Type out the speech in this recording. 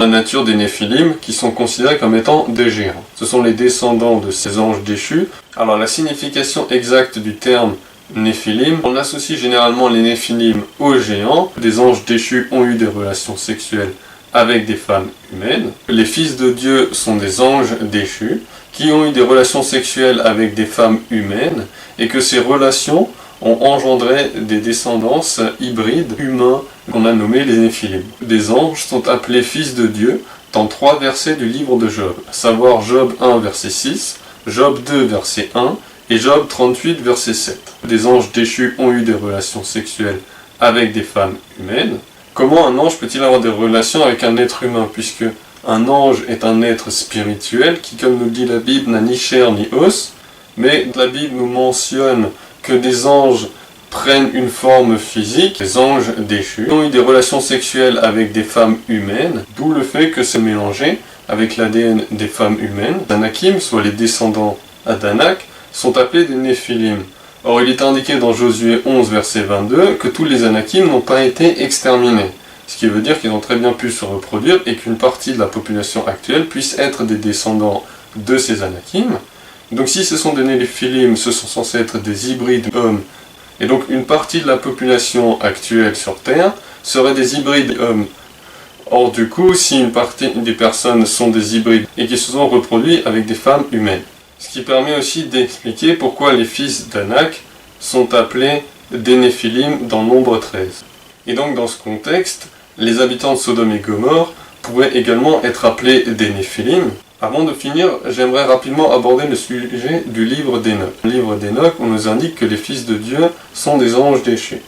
la nature des Néphilim, qui sont considérés comme étant des géants. Ce sont les descendants de ces anges déchus. Alors la signification exacte du terme Néphilim, on associe généralement les Néphilim aux géants. Des anges déchus ont eu des relations sexuelles avec des femmes humaines. Les fils de Dieu sont des anges déchus qui ont eu des relations sexuelles avec des femmes humaines et que ces relations ont engendré des descendances hybrides humains qu'on a nommés les Néphilim. Des anges sont appelés fils de Dieu dans 3 versets du livre de Job, à savoir Job 1 verset 6, Job 2 verset 1 et Job 38 verset 7. Des anges déchus ont eu des relations sexuelles avec des femmes humaines. Comment un ange peut-il avoir des relations avec un être humain, puisque un ange est un être spirituel qui, comme nous dit la Bible, n'a ni chair ni os, mais la Bible nous mentionne que des anges prennent une forme physique, les anges déchus, ont eu des relations sexuelles avec des femmes humaines, d'où le fait que c'est mélangé avec l'ADN des femmes humaines. Les Anakim, soit les descendants d'Anak, sont appelés des Néphilim. Or, il est indiqué dans Josué 11, verset 22, que tous les Anakim n'ont pas été exterminés. Ce qui veut dire qu'ils ont très bien pu se reproduire et qu'une partie de la population actuelle puisse être des descendants de ces Anakim. Donc si ce sont des Néphilim, ce sont censés être des hybrides hommes. Et donc une partie de la population actuelle sur Terre serait des hybrides hommes. Or du coup, si une partie des personnes sont des hybrides et qui se sont reproduits avec des femmes humaines. Ce qui permet aussi d'expliquer pourquoi les fils d'Anak sont appelés des Néphilim dans Nombre 13. Et donc dans ce contexte, les habitants de Sodome et Gomorrhe pourraient également être appelés des Néphilim. Avant de finir, j'aimerais rapidement aborder le sujet du livre d'Enoch. Le livre d'Enoch, on nous indique que les fils de Dieu sont des anges déchus.